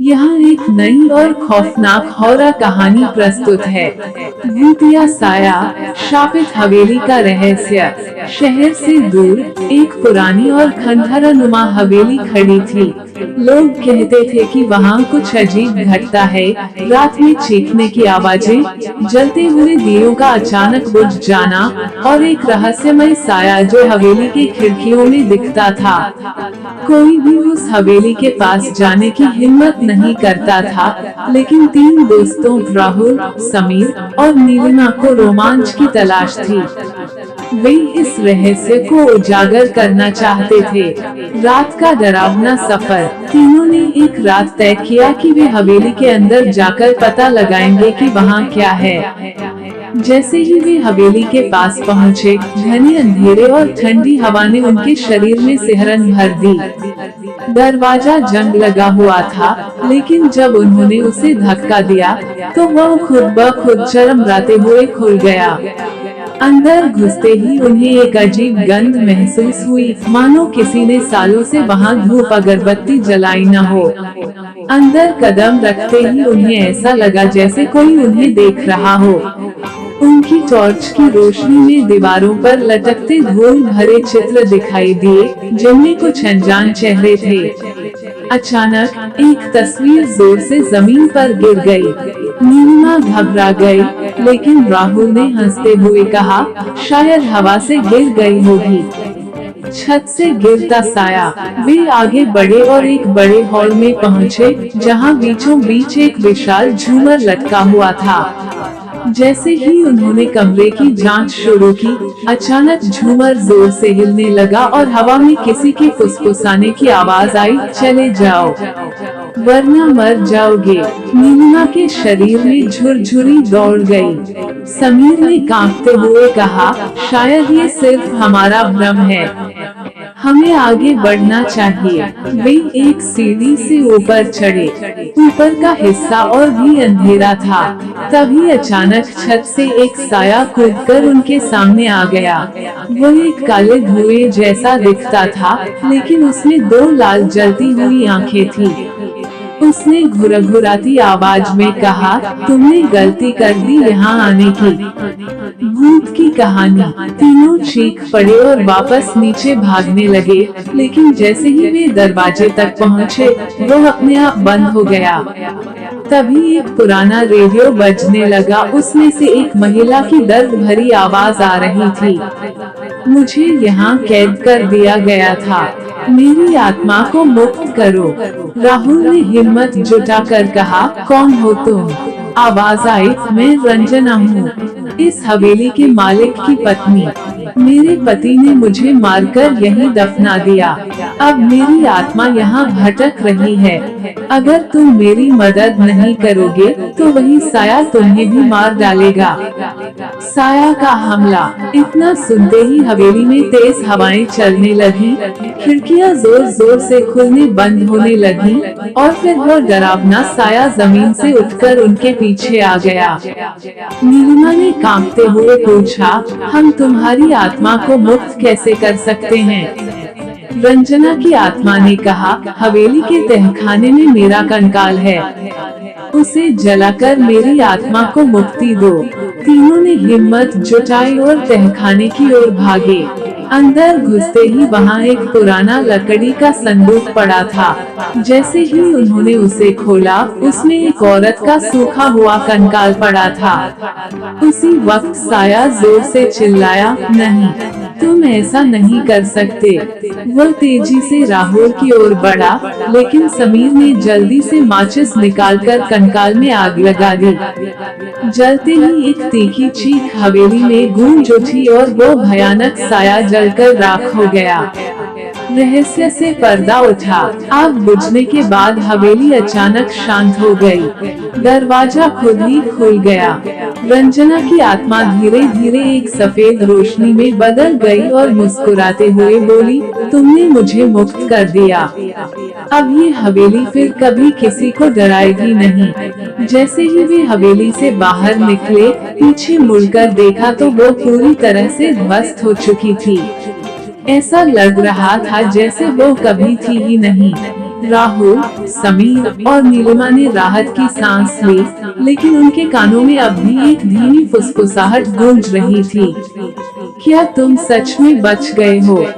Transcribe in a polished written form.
यहाँ एक नई और खौफनाक हॉरर कहानी प्रस्तुत है। भूतिया साया, शापित हवेली का रहस्य। शहर से दूर एक पुरानी और खंडहरनुमा हवेली खड़ी थी। लोग कहते थे कि वहाँ कुछ अजीब घटता है। रात में चीखने की आवाजें, जलते हुए दियों का अचानक बुझ जाना और एक रहस्यमय साया जो हवेली की खिड़कियों में दिखता था। कोई भी उस हवेली के पास जाने की हिम्मत नहीं करता था, लेकिन 3 दोस्तों राहुल, समीर और नीलिमा को रोमांच की तलाश थी। वे इस रहस्य को उजागर करना चाहते थे। रात का डरावना सफर। तीनों ने एक रात तय किया कि वे हवेली के अंदर जाकर पता लगाएंगे कि वहाँ क्या है। जैसे ही वे हवेली के पास पहुँचे, घने अंधेरे और ठंडी हवा ने उनके शरीर में सिहरन भर दी। दरवाजा जंग लगा हुआ था, लेकिन जब उन्होंने उसे धक्का दिया, तो वह खुद ब खुद चरमराते हुए खुल गया। अंदर घुसते ही उन्हें एक अजीब गंध महसूस हुई, मानो किसी ने सालों से वहां धूप अगरबत्ती जलाई न हो। अंदर कदम रखते ही उन्हें ऐसा लगा जैसे कोई उन्हें देख रहा हो। उनकी टॉर्च की रोशनी में दीवारों पर लटकते धूल भरे चित्र दिखाई दिए, जिनमें कुछ अनजान चेहरे थे। अचानक एक तस्वीर जोर से जमीन पर गिर गई। नीलिमा घबरा गई, लेकिन राहुल ने हंसते हुए कहा, शायद हवा से गिर गई होगी। छत से गिरता साया। वे आगे बढ़े और एक बड़े हॉल में पहुंचे, जहां बीचों बीच एक विशाल झूमर लटका हुआ था। जैसे ही उन्होंने कमरे की जांच शुरू की, अचानक झूमर जोर से हिलने लगा और हवा में किसी के फुसफुसाने की आवाज आई, चले जाओ वरना मर जाओगे। नीलिमा के शरीर में झुरझुरी दौड़ गई। समीर ने कांपते हुए कहा, शायद ये सिर्फ हमारा भ्रम है, हमें आगे बढ़ना चाहिए। वे एक सीढ़ी से ऊपर चढ़े। ऊपर का हिस्सा और भी अंधेरा था। तभी अचानक छत से एक साया कूदकर उनके सामने आ गया। वो एक काले धुएं जैसा दिखता था, लेकिन उसमें 2 लाल जलती हुई आंखें थी। उसने घुरघुराती आवाज में कहा, तुमने गलती कर दी यहाँ आने की। भूत की कहानी। तीनों चीख पड़े और वापस नीचे भागने लगे, लेकिन जैसे ही वे दरवाजे तक पहुँचे, वो अपने आप बंद हो गया। तभी एक पुराना रेडियो बजने लगा। उसमें से एक महिला की दर्द भरी आवाज आ रही थी, मुझे यहाँ कैद कर दिया गया था, मेरी आत्मा को मुक्त करो। राहुल ने हिम्मत जुटाकर कहा, कौन हो तुम? आवाज आई, मैं रंजना हूँ, इस हवेली के मालिक की पत्नी। मेरे पति ने मुझे मारकर यहीं दफना दिया। अब मेरी आत्मा यहाँ भटक रही है। अगर तुम मेरी मदद नहीं करोगे, तो वही साया तुम्हें भी मार डालेगा। साया का हमला। इतना सुनते ही हवेली में तेज हवाएं चलने लगी, खिड़कियां जोर जोर से खुलने बंद होने लगी, और फिर वो डरावना साया जमीन से उठकर उनके पीछे आ गया। नीलिमा ने कांपते हुए पूछा, हम तुम्हारी आत्मा को मुक्त कैसे कर सकते हैं? रंजना की आत्मा ने कहा, हवेली के तहखाने में मेरा कंकाल है, उसे जलाकर मेरी आत्मा को मुक्ति दो। तीनों ने हिम्मत जुटाई और तहखाने की ओर भागे। अंदर घुसते ही वहाँ एक पुराना लकड़ी का संदूक पड़ा था। जैसे ही उन्होंने उसे खोला, उसमें एक औरत का सूखा हुआ कंकाल पड़ा था। उसी वक्त साया जोर से चिल्लाया, नहीं, तुम ऐसा नहीं कर सकते। वह तेजी से राहुल की ओर बढ़ा, लेकिन समीर ने जल्दी से माचिस निकालकर कंकाल में आग लगा दी। जलते ही एक तीखी चीख हवेली में गूंज उठी और वो भयानक साया जलकर राख हो गया। रहस्य से पर्दा उठा। आग बुझने के बाद हवेली अचानक शांत हो गई। दरवाजा खुद ही खुल गया। रंजना की आत्मा धीरे धीरे एक सफेद रोशनी में बदल गई और मुस्कुराते हुए बोली, तुमने मुझे मुक्त कर दिया। अब ये हवेली फिर कभी किसी को डराएगी नहीं। जैसे ही वे हवेली से बाहर निकले, पीछे मुड़कर देखा तो वो पूरी तरह से ध्वस्त हो चुकी थी। ऐसा लग रहा था जैसे वो कभी थी ही नहीं। राहुल, समीर और नीलिमा ने राहत की सांस ली, लेकिन उनके कानों में अब भी एक धीमी फुसफुसाहट गूंज रही थी। क्या तुम सच में बच गए हो?